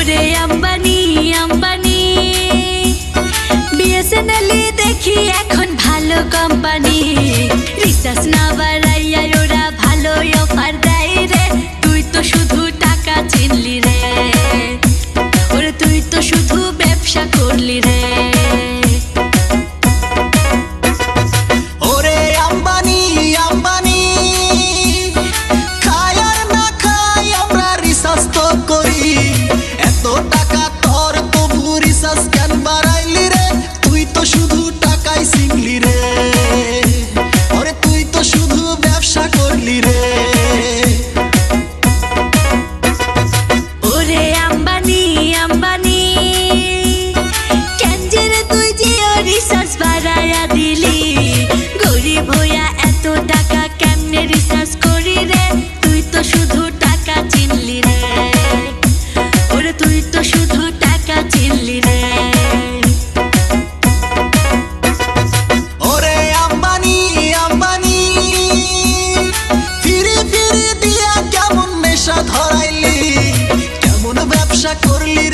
ওরে আম্বানি আম্বানি, বিএসএনএল দেখি এখন ভালো কোম্পানি। রিচার্জ না বাড়াইয়া ওরা ভালো অফার দেয় রে। তুই তো শুধু টাকা চিনলি রে, ওরে তুই তো শুধু ব্যবসা করলি রে। ওরে আম্বানি আম্বানি, খাই আর না খাই আমরা রিসার্চ তো করি। এত টাকা তোর তবু রিসার্চ কেন বাড়াইলি রে? তুই তো শুধু টাকাই চিনলি রে, ওরে তুই তো শুধু ব্যবসা করলি রে। ওরে আম্বানি আম্বানি, কেন যে রে তুই জিও রিচার্জ বাড়াইয়া দিলি? গরিব হইয়া এত টাকা কেমনে রিচার্জ করি রে? তুই তো শুধু টাকা চিনলি রে, ওরে তুই তো শুধু টাকা চিনলি রে। ওরে আম্বানি আম্বানি, ফিরি ফিরি দিয়া কেমন নেশা ধরাইলি, কেমন ব্যবসা করলি